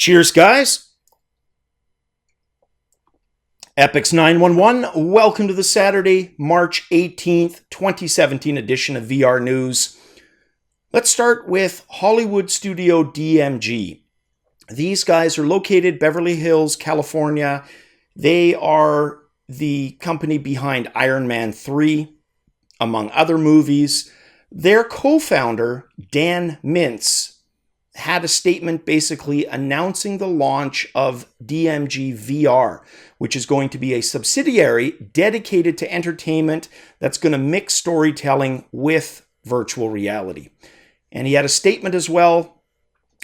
Cheers, guys. Epix 911, welcome to the Saturday, March 18th, 2017 edition of VR News. Let's start with Hollywood studio DMG. These guys are located Beverly Hills, California. They are the company behind Iron Man 3, among other movies. Their co-founder, Dan Mintz, had a statement basically announcing the launch of DMG VR, which is going to be a subsidiary dedicated to entertainment that's going to mix storytelling with virtual reality. And he had a statement as well,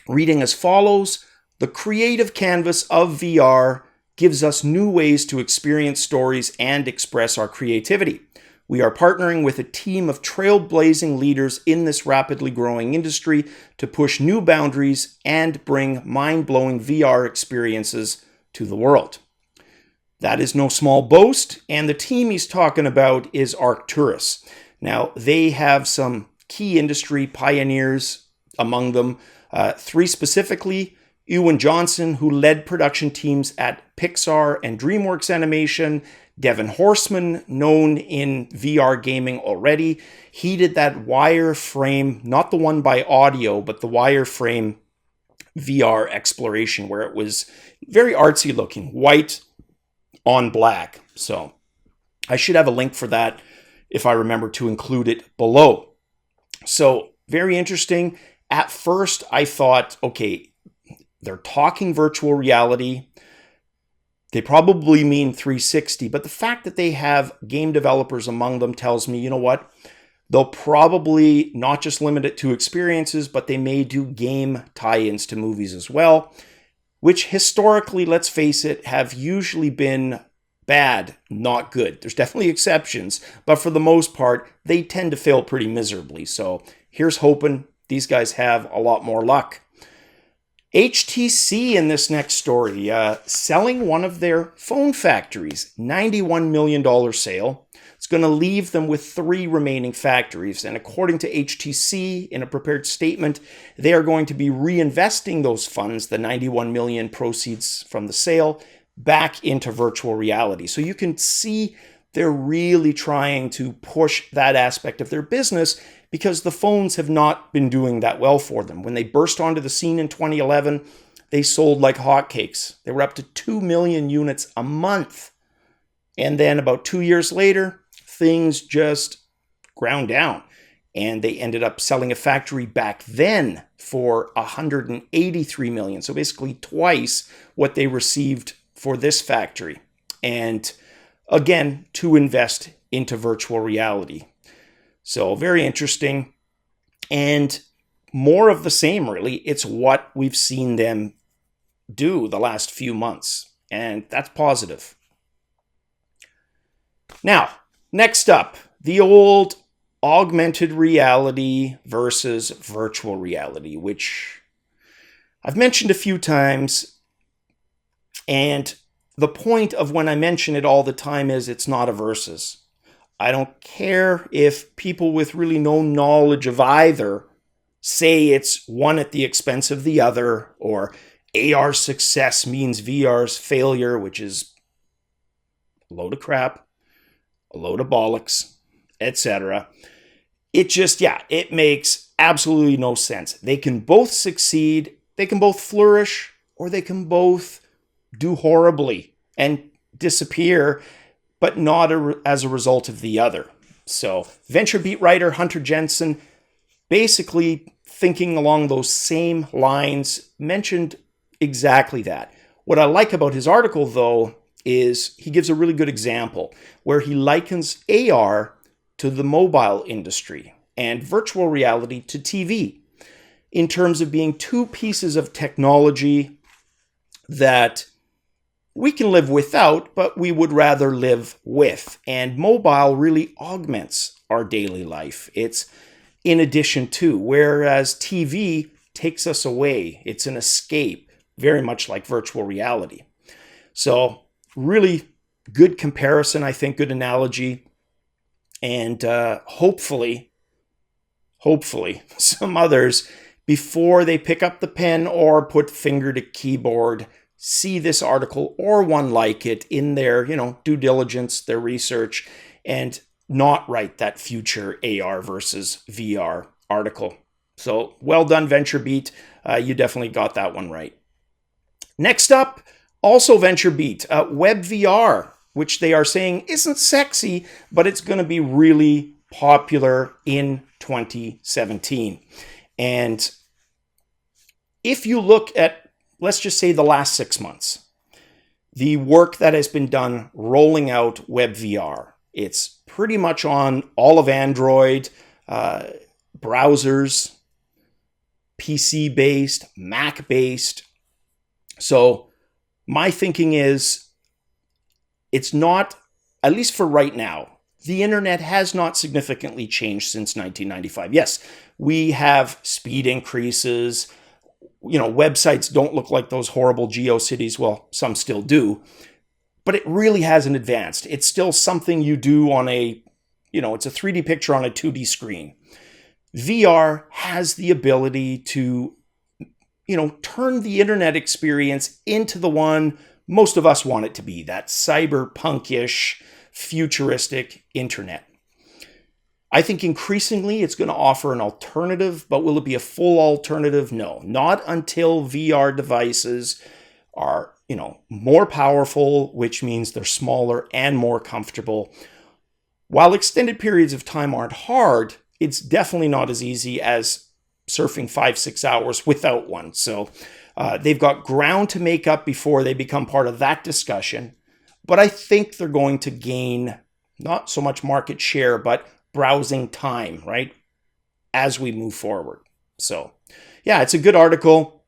reading as follows: "The creative canvas of VR gives us new ways to experience stories and express our creativity. We are partnering with a team of trailblazing leaders in this rapidly growing industry to push new boundaries and bring mind-blowing VR experiences to the world." That is no small boast, and the team he's talking about is Arcturus. Now, they have some key industry pioneers among them, three specifically: Ewan Johnson, who led production teams at Pixar and DreamWorks Animation; Devin Horseman, known in VR gaming already. He did that wireframe, not the one by audio, but the wireframe VR exploration where it was very artsy looking, white on black. So I should have a link for that if I remember to include it below. So very interesting. At first I thought, okay, they're talking virtual reality. They probably mean 360, but the fact that they have game developers among them tells me, you know what? They'll probably not just limit it to experiences, but they may do game tie-ins to movies as well, which historically, let's face it, have usually been bad, not good. There's definitely exceptions, but for the most part, they tend to fail pretty miserably. So here's hoping these guys have a lot more luck. HTC in this next story, selling one of their phone factories, $91 million sale. It's going to leave them with 3 remaining factories. And according to HTC, in a prepared statement, they are going to be reinvesting those funds, the $91 million proceeds from the sale, back into virtual reality. So you can see they're really trying to push that aspect of their business, because the phones have not been doing that well for them. When they burst onto the scene in 2011, they sold like hotcakes. They were up to 2 million units a month. And then about 2 years later, things just ground down. And they ended up selling a factory back then for 183 million. So basically twice what they received for this factory. And again, to invest into virtual reality. So very interesting, and more of the same, really. It's what we've seen them do the last few months, and that's positive. Now, next up, the old augmented reality versus virtual reality, which I've mentioned a few times, and the point of when I mention it all the time is it's not a versus. I don't care if people with really no knowledge of either say it's one at the expense of the other, or AR's success means VR's failure, which is a load of crap, a load of bollocks, etc. It just, it makes absolutely no sense. They can both succeed, they can both flourish, or they can both do horribly and disappear, but not as a result of the other. So Venturebeat writer Hunter Jensen, basically thinking along those same lines, mentioned exactly that. What I like about his article, though, is he gives a really good example where he likens AR to the mobile industry and virtual reality to TV, in terms of being two pieces of technology that we can live without, but we would rather live with. And mobile really augments our daily life. It's in addition to, whereas TV takes us away. It's an escape, very much like virtual reality. So really good comparison, I think, good analogy. And hopefully some others before they pick up the pen or put finger to keyboard, see this article or one like it in their, due diligence, their research, and not write that future AR versus VR article. So well done, Venturebeat. You definitely got that one right. Next up, also Venturebeat, WebVR, which they are saying isn't sexy, but it's going to be really popular in 2017. And if you look at, let's just say, the last 6 months, the work that has been done rolling out WebVR, it's pretty much on all of Android, browsers, PC-based, Mac-based. So my thinking is, it's not, at least for right now, the internet has not significantly changed since 1995. Yes, we have speed increases. Websites don't look like those horrible GeoCities. Well, some still do. But it really hasn't advanced. It's still something you do on it's a 3D picture on a 2D screen. VR has the ability to, turn the internet experience into the one most of us want it to be, that cyberpunk-ish, futuristic internet. I think increasingly it's going to offer an alternative, but will it be a full alternative? No, not until VR devices are, more powerful, which means they're smaller and more comfortable. While extended periods of time aren't hard, it's definitely not as easy as surfing 5-6 hours without one. So they've got ground to make up before they become part of that discussion. But I think they're going to gain not so much market share, but browsing time, right, as we move forward. So yeah, it's a good article.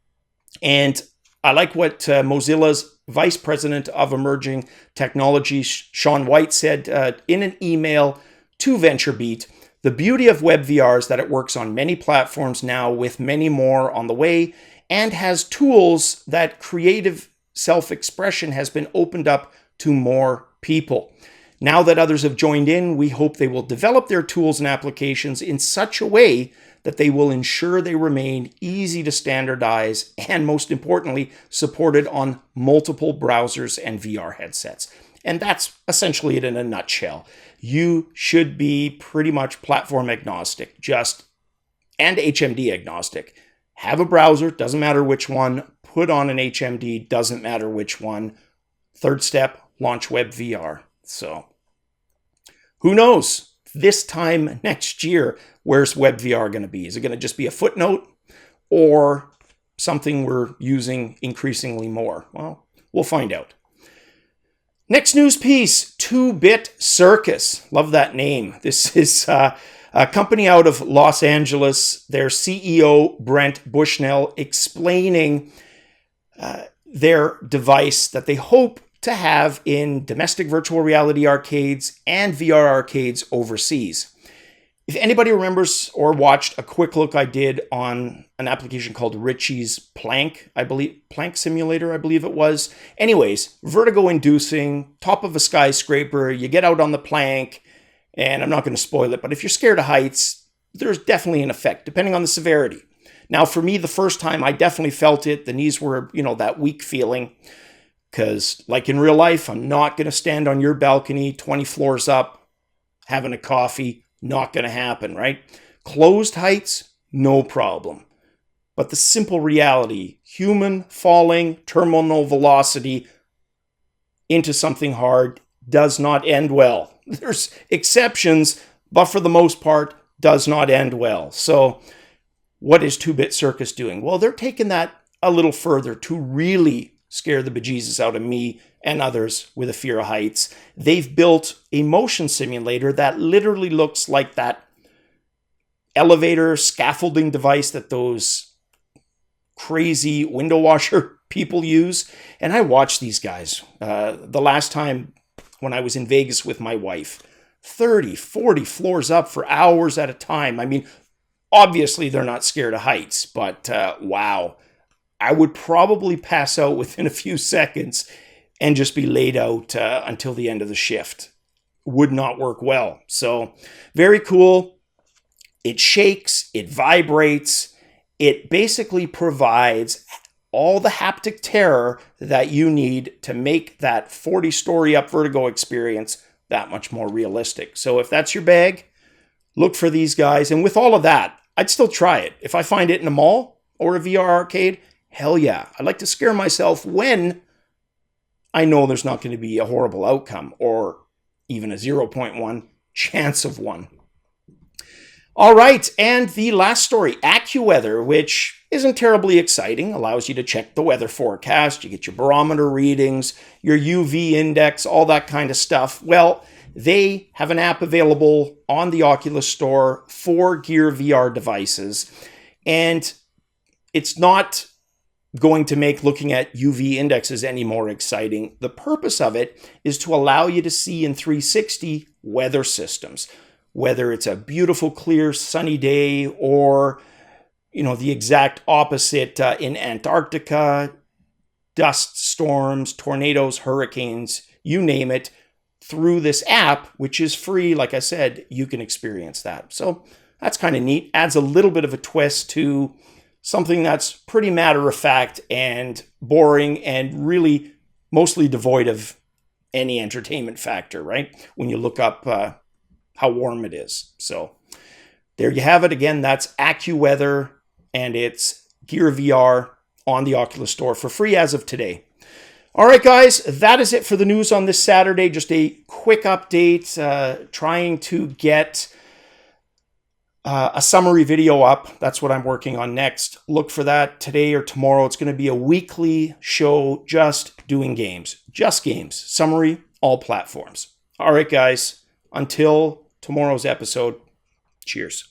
And I like what Mozilla's Vice President of Emerging Technologies, Sean White, said in an email to Venturebeat. The beauty of WebVR is that it works on many platforms now, with many more on the way, and has tools that creative self-expression has been opened up to more people. Now that others have joined in, we hope they will develop their tools and applications in such a way that they will ensure they remain easy to standardize and, most importantly, supported on multiple browsers and VR headsets. And that's essentially it in a nutshell. You should be pretty much platform agnostic, and HMD agnostic. Have a browser, doesn't matter which one. Put on an HMD, doesn't matter which one. Third step, launch WebVR. So who knows? This time next year, where's WebVR going to be? Is it going to just be a footnote or something we're using increasingly more? Well, we'll find out. Next news piece, Bit Circus. Love that name. This is a company out of Los Angeles. Their CEO, Brent Bushnell, explaining their device that they hope to have in domestic virtual reality arcades and VR arcades overseas. If anybody remembers or watched a quick look I did on an application called Richie's Plank Simulator, I believe it was. Anyways, vertigo-inducing, top of a skyscraper, you get out on the plank, and I'm not going to spoil it, but if you're scared of heights, there's definitely an effect, depending on the severity. Now, for me, the first time, I definitely felt it. The knees were, that weak feeling, because like in real life, I'm not going to stand on your balcony 20 floors up, having a coffee. Not going to happen, right? Closed heights, no problem. But the simple reality, human falling terminal velocity into something hard does not end well. There's exceptions, but for the most part, does not end well. So what is Bit Circus doing? Well, they're taking that a little further to really scare the bejesus out of me and others with a fear of heights. They've built a motion simulator that literally looks like that elevator scaffolding device that those crazy window washer people use. And I watched these guys the last time when I was in Vegas with my wife. 30, 40 floors up for hours at a time. I mean, obviously they're not scared of heights, but wow. I would probably pass out within a few seconds and just be laid out until the end of the shift. Would not work well. So very cool. It shakes, it vibrates, It basically provides all the haptic terror that you need to make that 40-story up vertigo experience that much more realistic. So if that's your bag, look for these guys. And with all of that, I'd still try it. If I find it in a mall or a VR arcade, hell yeah. I like to scare myself when I know there's not going to be a horrible outcome or even a 0.1 chance of one. All right, and the last story, AccuWeather, which isn't terribly exciting, allows you to check the weather forecast, you get your barometer readings, your UV index, all that kind of stuff. Well, they have an app available on the Oculus Store for Gear VR devices, and it's not going to make looking at UV indexes any more exciting. The purpose of it is to allow you to see in 360 weather systems, whether it's a beautiful, clear, sunny day or, the exact opposite in Antarctica, dust storms, tornadoes, hurricanes, you name it. Through this app, which is free, like I said, you can experience that. So that's kind of neat. Adds a little bit of a twist to something that's pretty matter-of-fact and boring and really mostly devoid of any entertainment factor, right? When you look up how warm it is. So there you have it. Again, that's AccuWeather, and it's Gear VR on the Oculus Store for free as of today. All right, guys, that is it for the news on this Saturday. Just a quick update, trying to get a summary video up. That's what I'm working on next. Look for that today or tomorrow. It's going to be a weekly show just doing games. Just games. Summary, all platforms. All right, guys, until tomorrow's episode, cheers.